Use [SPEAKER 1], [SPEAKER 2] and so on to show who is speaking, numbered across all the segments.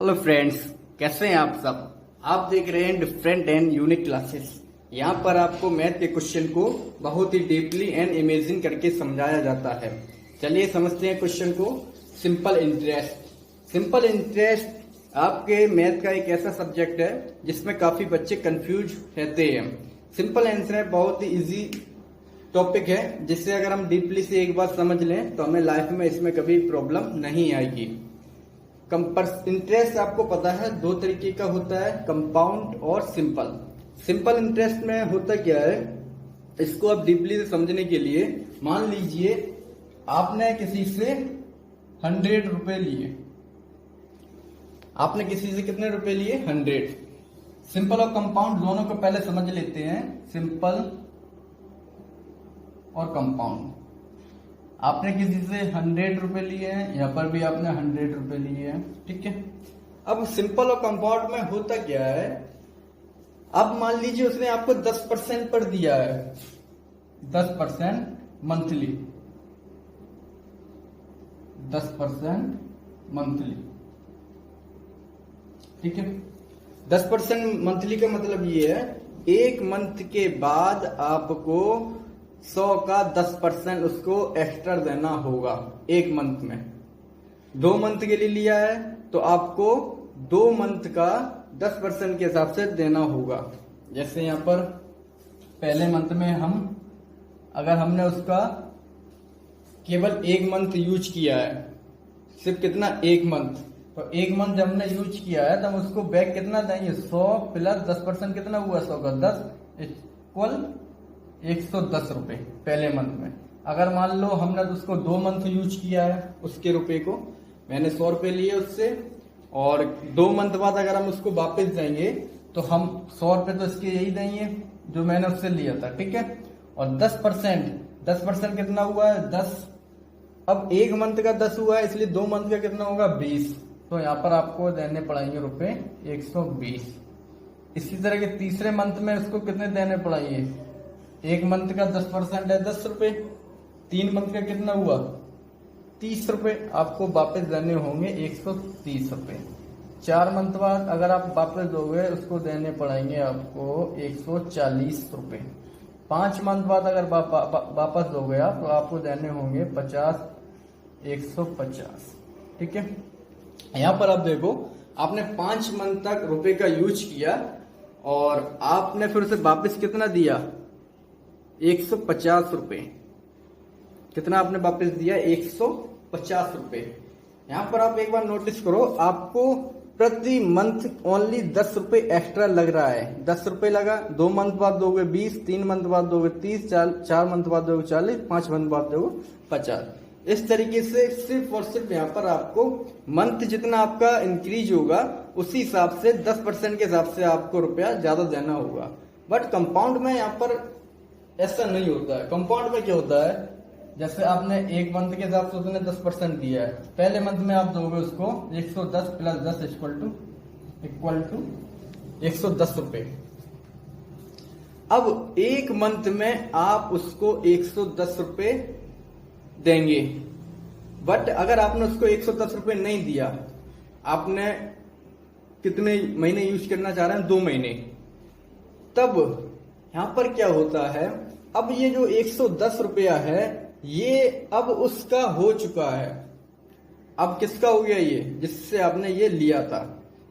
[SPEAKER 1] Hello friends, कैसे हैं आप सब। आप देख रहे हैं डिफरेंट एंड यूनिक क्लासेस। यहाँ पर आपको मैथ के क्वेश्चन को बहुत ही डीपली एंड इमेजिन करके समझाया जाता है। चलिए समझते हैं क्वेश्चन को। सिंपल इंटरेस्ट आपके मैथ का एक ऐसा सब्जेक्ट है जिसमें काफी बच्चे कंफ्यूज रहते हैं। सिंपल आंसर है, बहुत ही इजी टॉपिक है जिससे अगर हम डीपली से एक बार समझ लें तो हमें लाइफ में इसमें कभी प्रॉब्लम नहीं आएगी। इंटरेस्ट आपको पता है दो तरीके का होता है, कंपाउंड और सिंपल। सिंपल इंटरेस्ट में होता क्या है, इसको आप डीपली से समझने के लिए मान लीजिए आपने किसी से 100 रुपए लिए। आपने किसी से कितने रुपए लिए? 100। सिंपल और कंपाउंड दोनों को पहले समझ लेते हैं। सिंपल और कंपाउंड, आपने किसी से 100 रुपए लिए हैं, यहां पर भी आपने 100 रुपए लिए हैं, ठीक है। अब सिंपल और कंपाउंड में होता क्या है, अब मान लीजिए उसने आपको 10% पर दिया है, 10% मंथली, 10% मंथली, ठीक है। 10% मंथली का मतलब ये है एक मंथ के बाद आपको 100 का 10% उसको एक्स्ट्रा देना होगा एक मंथ में। 2 मंथ के लिए लिया है तो आपको 2 मंथ का 10% के हिसाब से देना होगा। जैसे यहां पर पहले मंथ में अगर हमने उसका केवल 1 मंथ यूज किया है, सिर्फ कितना? 1 मंथ, तो 1 मंथ जब हमने यूज किया है तब उसको बैक कितना देंगे? 100 प्लस 10% कितना हुआ? 100 का 10 इक्वल 110 रुपए पहले मंथ में। अगर मान लो हमने तो उसको 2 मंथ यूज किया है, उसके रुपए को मैंने 100 रुपए लिए उससे, और 2 मंथ बाद अगर हम उसको वापस देंगे तो हम 100 रुपए तो इसके यही देंगे जो मैंने उससे लिया था, ठीक है। और 10% कितना हुआ है? 10। अब 1 मंथ का 10 हुआ है, इसलिए 2 मंथ का कितना होगा? 20। तो यहाँ पर आपको देने पड़ेंगे रुपए 120। इसी तरह के तीसरे मंथ में उसको कितने देने पड़ेंगे? 1 मंथ का 10% है 10 रुपए, 3 मंथ का कितना हुआ? 30 रुपए, आपको वापस देने होंगे 130 रुपए। 4 मंथ बाद अगर आप वापस दोगे उसको देने पड़ेंगे आपको 140 रुपए। 5 मंथ बाद अगर वापस दोगे आप तो आपको देने होंगे 150, ठीक है। यहां पर आप देखो, आपने 5 मंथ तक रुपए का यूज किया और आपने फिर उसे वापस कितना दिया? 150 रुपए। कितना आपने वापस दिया? 150 रुपए। यहां पर आप एक बार नोटिस करो, आपको प्रति मंथ ओनली 10 रुपए एक्स्ट्रा लग रहा है। 10 रुपए लगा, 2 मंथ बाद दोगे 20, 3 मंथ बाद दोगे 30, 4 मंथ बाद दोगे 40, 5 मंथ बाद दोगे 50। इस तरीके से सिर्फ और सिर्फ यहाँ पर आपको मंथ जितना आपका इंक्रीज होगा उसी हिसाब से 10% के हिसाब से आपको रुपया ज्यादा देना होगा। बट कंपाउंड में यहाँ पर ऐसा नहीं होता है। कंपाउंड में क्या होता है, जैसे आपने 1 मंथ के हिसाब से उसने 10% दिया है, पहले मंथ में आप दोगे उसको 110 प्लस 10 इक्वल टू 110 रुपए। अब 1 मंथ में आप उसको 110 रुपए देंगे। बट अगर आपने उसको 110 रुपए नहीं दिया, आपने कितने महीने यूज करना चाह रहे हैं? 2 महीने। तब यहां पर क्या होता है, अब ये जो 110 रुपया है ये अब उसका हो चुका है। अब किसका हो गया? ये जिससे आपने ये लिया था।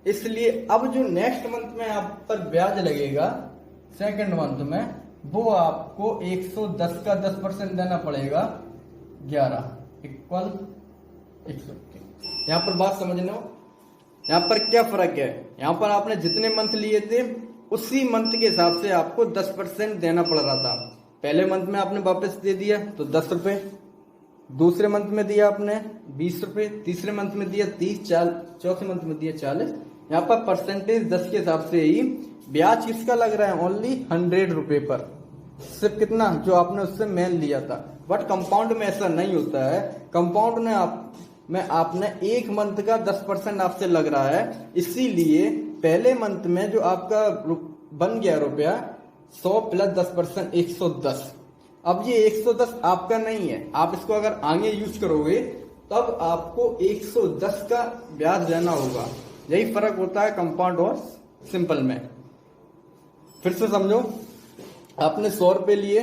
[SPEAKER 1] इसलिए अब जो नेक्स्ट मंथ में आप पर ब्याज लगेगा, सेकंड मंथ में, वो आपको 110 का 10% देना पड़ेगा, 11 इक्वल 100। यहां पर बात समझना, यहां पर क्या फर्क है, यहां पर आपने जितने मंथ लिए थे उसी मंथ के हिसाब से आपको 10% देना पड़ रहा था। पहले मंथ में आपने वापस दे दिया तो 10 रुपए, दूसरे मंथ में दिया आपने 20 रुपए, तीसरे मंथ में दिया 30, चौथे मंथ में दिया 40। यहाँ पर परसेंटेज 10 के हिसाब से ही ब्याज किसका लग रहा है? ओनली 100 रुपए पर, सिर्फ कितना? जो आपने उससे मेन लिया था। बट कंपाउंड में ऐसा नहीं होता है। कंपाउंड में आपने 1 मंथ का 10% आपसे लग रहा है, इसीलिए पहले मंथ में जो आपका बन गया रुपया 100 प्लस 10% 110। अब ये 110 आपका नहीं है, आप इसको अगर आगे यूज करोगे तब आपको 110 का ब्याज देना होगा। यही फर्क होता है कंपाउंड और सिंपल में। फिर से समझो, आपने 100 रुपए लिए,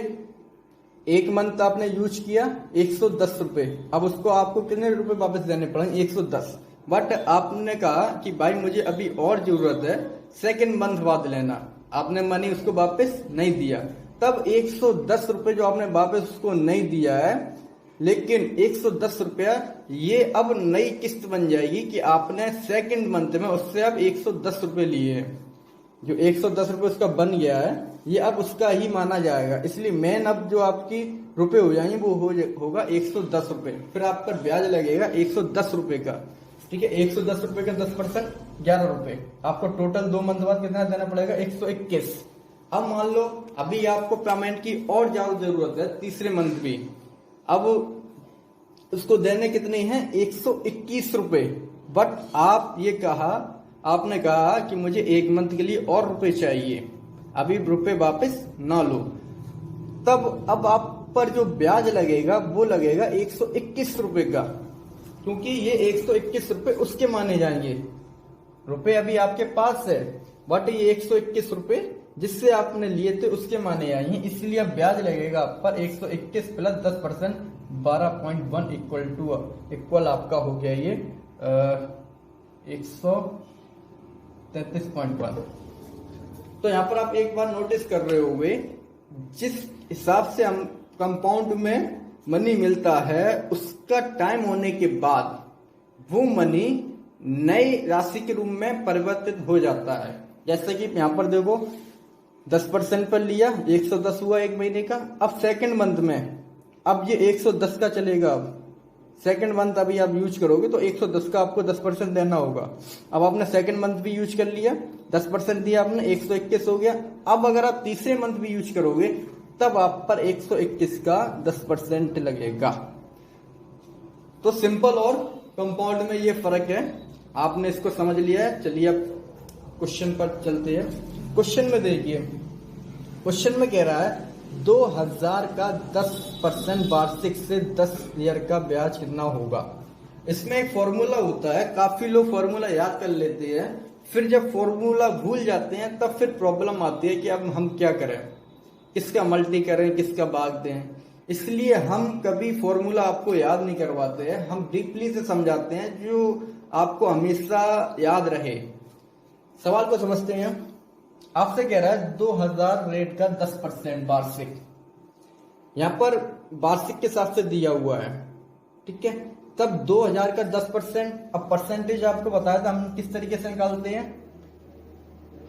[SPEAKER 1] एक मंथ आपने यूज किया 110 रुपए, अब उसको आपको कितने रुपए वापस देने पड़ेंगे? 110। बट आपने कहा कि भाई मुझे अभी और जरूरत है, सेकेंड मंथ बाद लेना, आपने मनी उसको वापस नहीं दिया, तब 110 रुपए जो आपने वापस उसको नहीं दिया है, लेकिन 110 रुपया ये अब नई किस्त बन जाएगी कि आपने सेकेंड मंथ में उससे अब 110 रुपए लिए हैं। जो 110 रुपए उसका बन गया है ये अब उसका ही माना जाएगा, इसलिए मेन अब जो आपकी रुपए हो जाएंगे वो होगा 110 रुपए। फिर आप पर ब्याज लगेगा 110 रुपए का, ठीक है। 110 रुपए का 10% 11 रुपए, आपको टोटल 2 मंथ बाद कितना देना पड़ेगा? 121। अब मान लो अभी आपको पेमेंट की और ज्यादा जरूरत है, तीसरे मंथ भी, अब उसको देने कितने हैं? 121 रुपए। बट आप ये कहा, आपने कहा कि मुझे एक मंथ के लिए और रुपए चाहिए, अभी रुपए वापस ना लो, तब अब आप पर जो ब्याज लगेगा वो लगेगा 121 रुपए का, क्योंकि ये 121 रुपए उसके माने जाएंगे। रुपए अभी आपके पास है बट ये 121 रुपए जिससे आपने लिए थे उसके माने आएंगे, इसलिए अब ब्याज लगेगा आप पर 121 प्लस 10% 12.1 इक्वल आपका हो गया ये 133.1। तो यहाँ पर आप एक बार नोटिस कर रहे होंगे, जिस हिसाब से हम कंपाउंड में मनी मिलता है उसका टाइम होने के बाद वो मनी नई राशि के रूप में परिवर्तित हो जाता है। जैसे कि यहाँ पर देखो 10% पर लिया, 110 हुआ एक महीने का। अब सेकंड मंथ में अब ये 110 का चलेगा, अब सेकंड मंथ अभी आप यूज करोगे तो 110 का आपको 10% देना होगा। अब आपने सेकंड मंथ भी यूज कर लिया, 10% दिया आपने, 121 हो गया। अब अगर आप तीसरे मंथ भी यूज करोगे तब आप पर 121 का 10% लगेगा। तो सिंपल और कंपाउंड में ये फर्क है, आपने इसको समझ लिया है। चलिए अब क्वेश्चन पर चलते हैं। क्वेश्चन में देखिए, क्वेश्चन में कह रहा है 2000 का 10% वार्षिक से 10 ईयर का ब्याज कितना होगा। इसमें एक फॉर्मूला होता है, काफी लोग फॉर्मूला याद कर लेते हैं, फिर जब फॉर्मूला भूल जाते हैं तब फिर प्रॉब्लम आती है कि अब हम क्या करें, किसका मल्टी करें, किसका भाग दें। इसलिए हम कभी फॉर्मूला आपको याद नहीं करवाते हैं, हम डीपली से समझाते हैं जो आपको हमेशा याद रहे। सवाल को समझते हैं। आपसे कह रहा है 2000 रेट का 10% वार्षिक, यहां पर वार्षिक के हिसाब से दिया हुआ है, ठीक है। तब 2000 का 10%, अब परसेंटेज आपको बताया था हम किस तरीके से निकालते हैं।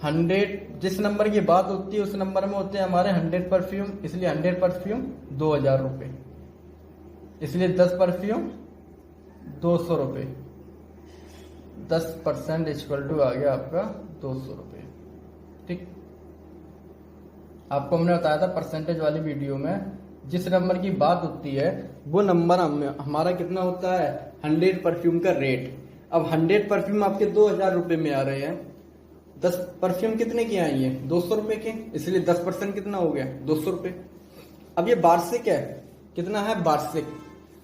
[SPEAKER 1] 100 जिस नंबर की बात होती है उस नंबर में होते हैं हमारे 100 परफ्यूम, इसलिए 100 परफ्यूम 2000 रुपए, इसलिए 10 परफ्यूम 200 रुपए, 10% इक्वल टू आ गया आपका 200 रुपए, ठीक। आपको हमने बताया था परसेंटेज वाली वीडियो में, जिस नंबर की बात होती है वो नंबर हमारा कितना होता है? 100 परफ्यूम का रेट। अब 100 परफ्यूम आपके 2000 रुपए में आ रहे हैं, 10 परफ्यूम कितने के आई है? 200 रुपए के, इसलिए 10% कितना हो गया? 200 रुपए। अब ये वार्षिक है, कितना है वार्षिक,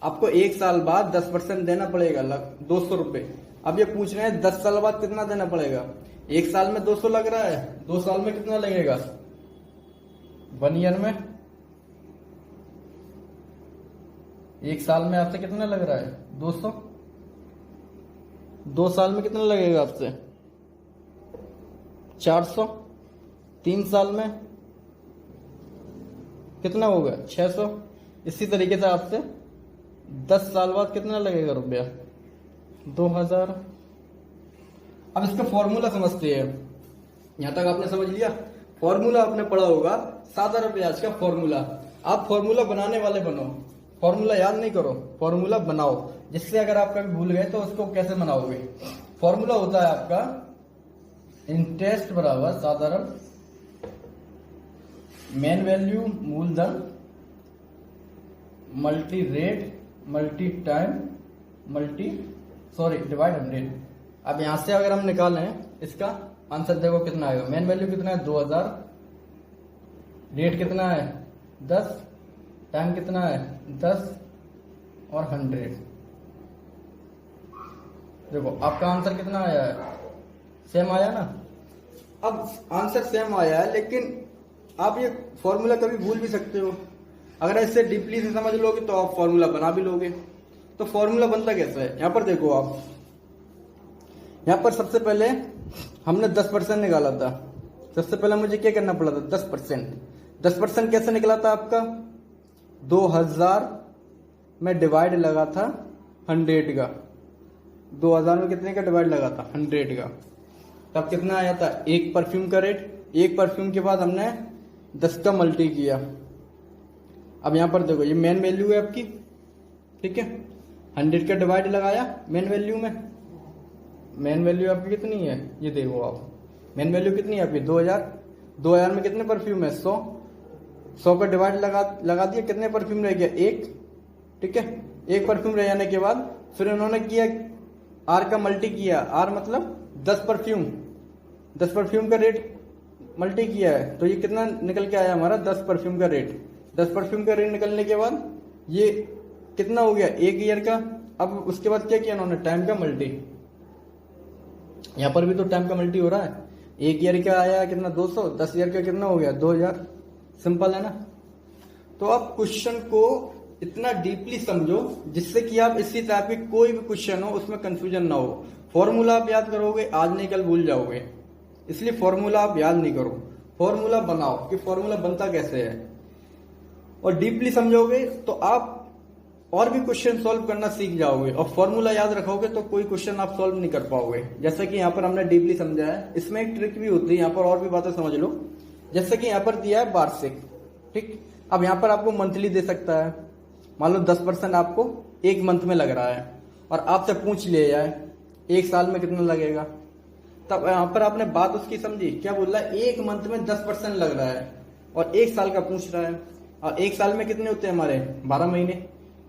[SPEAKER 1] आपको एक साल बाद 10% देना पड़ेगा 200 रुपए। अब ये पूछ रहे हैं 10 साल बाद कितना देना पड़ेगा। एक साल में 200 लग रहा है, 2 साल में कितना लगेगा? 1 ईयर में, एक साल में आपसे कितना लग रहा है? 200। 2 साल में कितना लगेगा आपसे? 400। 3 साल में कितना होगा? 600। इसी तरीके से आपसे 10 साल बाद कितना लगेगा रुपया? 2000। अब इसका फॉर्मूला समझते हैं। यहां तक आपने समझ लिया। फॉर्मूला आपने पढ़ा होगा साधारण ब्याज का फॉर्मूला। आप फॉर्मूला बनाने वाले बनो, फॉर्मूला याद नहीं करो, फॉर्मूला बनाओ, जिससे अगर आप कभी भूल गए तो उसको कैसे बनाओगे। फॉर्मूला होता है आपका इंटरेस्ट बराबर साधारण मेन वैल्यू मूलधन multi rate multi time divide 100। अब यहां से अगर हम निकालें इसका आंसर देखो कितना आएगा। मेन वैल्यू कितना है? 2000, रेट कितना है? 10, टाइम कितना है? 10 और 100। देखो आपका आंसर कितना आया है? सेम आया ना। अब आंसर सेम आया है, लेकिन आप ये फॉर्मूला कभी भूल भी सकते हो। अगर ऐसे डीपली से समझ लोगे तो आप फॉर्मूला बना भी लोगे। तो फॉर्मूला बनता कैसे है, यहां पर देखो आप, यहां पर सबसे पहले हमने 10% निकाला था। सबसे पहले मुझे क्या करना पड़ा था, 10%। 10% कैसे निकला था आपका, 2000 में डिवाइड लगा था 100 का। 2000 में कितने का डिवाइड लगा था, 100 का। तब कितना आया था, एक परफ्यूम का रेट। एक परफ्यूम के बाद हमने 10 का मल्टी किया। अब यहां पर देखो, ये मेन वैल्यू है आपकी, ठीक है। 100 का डिवाइड लगाया मेन वैल्यू में। मेन वैल्यू आपकी कितनी है, ये देखो आप, मेन वैल्यू कितनी है आपकी, 2000। 2000 में कितने परफ्यूम है, 100। 100 का डिवाइड लगा दिया, कितने परफ्यूम रह गया, एक, ठीक है। एक परफ्यूम रह जाने के बाद फिर उन्होंने किया, आर का मल्टी किया। आर मतलब 10 परफ्यूम, 10 परफ्यूम का रेट मल्टी किया है, तो ये कितना निकल के आया हमारा, 10 परफ्यूम का रेट। 10 परफ्यूम का रेट निकलने के बाद ये कितना हो गया, 1 ईयर का। अब उसके बाद क्या किया उन्होंने, टाइम का मल्टी। यहां पर भी तो टाइम का मल्टी हो रहा है। 1 ईयर का आया कितना, 200। 10 ईयर का कितना हो गया, 2000। सिंपल है ना। तो आप क्वेश्चन को इतना डीपली समझो जिससे कि आप इसी टाइप की कोई भी क्वेश्चन हो उसमें कंफ्यूजन ना हो। फॉर्मूला आप याद करोगे, आज नहीं कल भूल जाओगे, इसलिए फॉर्मूला आप याद नहीं करो, फॉर्मूला बनाओ कि फॉर्मूला बनता कैसे है। और डीपली समझोगे तो आप और भी क्वेश्चन सॉल्व करना सीख जाओगे, और फॉर्मूला याद रखोगे तो कोई क्वेश्चन आप सॉल्व नहीं कर पाओगे। जैसे कि यहाँ पर हमने डीपली समझा है, इसमें एक ट्रिक भी होती है, यहाँ पर और भी बातें समझ लो। जैसे कि यहाँ पर दिया है वार्षिक, ठीक। अब यहाँ पर आपको मंथली दे सकता है। मान लो 10% आपको एक मंथ में लग रहा है, और आपसे पूछ लिया जाए एक साल में कितना लगेगा, तब यहाँ पर आपने बात उसकी समझी। क्या बोल रहा है, एक मंथ में 10% लग रहा है, और एक साल का पूछ रहा है। और एक साल में कितने होते हैं हमारे, 12 महीने।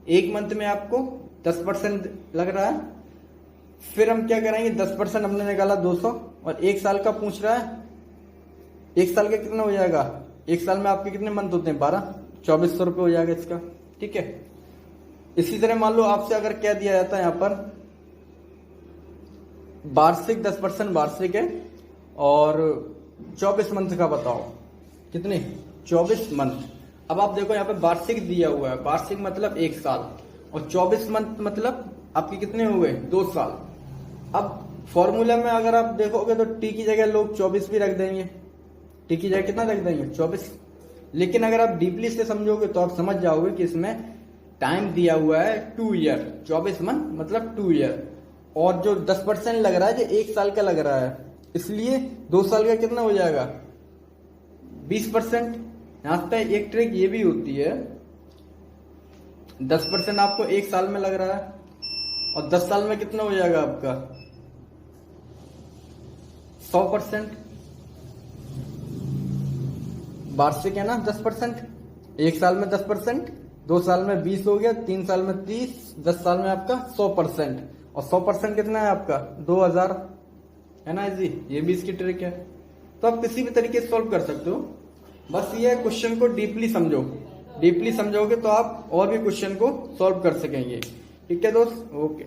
[SPEAKER 1] एक मंथ में आपको 10% लग रहा है, फिर हम क्या करेंगे, 10% हमने निकाला 200, और एक साल का पूछ रहा है। एक साल का कितना हो जाएगा, एक साल में आपके कितने मंथ होते हैं, 12, 2400 रुपये हो जाएगा इसका, ठीक है। इसी तरह मान लो आपसे अगर क्या दिया जाता है, यहाँ पर वार्षिक 10% वार्षिक है, और 24 मंथ का बताओ कितने, 24 मंथ। अब आप देखो यहाँ पे वार्षिक दिया हुआ है, वार्षिक मतलब एक साल, और 24 मंथ मतलब आपके कितने हुए, 2 साल। अब फॉर्मूला में अगर आप देखोगे तो टी की जगह लोग 24 भी रख देंगे, टी की जगह कितना रख देंगे, 24। लेकिन अगर आप डीपली से समझोगे तो आप समझ जाओगे कि इसमें टाइम दिया हुआ है 2 ईयर, 24 मंथ मतलब 2 ईयर, और जो 10% लग रहा है जो 1 साल का लग रहा है, इसलिए 2 साल का कितना हो जाएगा, 20%। यहां पे एक ट्रिक ये भी होती है, 10% आपको 1 साल में लग रहा है, और 10 साल में कितना हो जाएगा आपका, 100%। वार्षिक है ना 10%, 1 साल में 10%, 2 साल में 20 हो गया, 3 साल में 30, 10 साल में आपका 100%। और 100% कितना है आपका, 2000 है ना जी। ये भी इसकी ट्रिक है। तो आप किसी भी तरीके से सॉल्व कर सकते हो, बस ये क्वेश्चन को डीपली समझो। डीपली समझोगे तो आप और भी क्वेश्चन को सॉल्व कर सकेंगे, ठीक है दोस्त, ओके।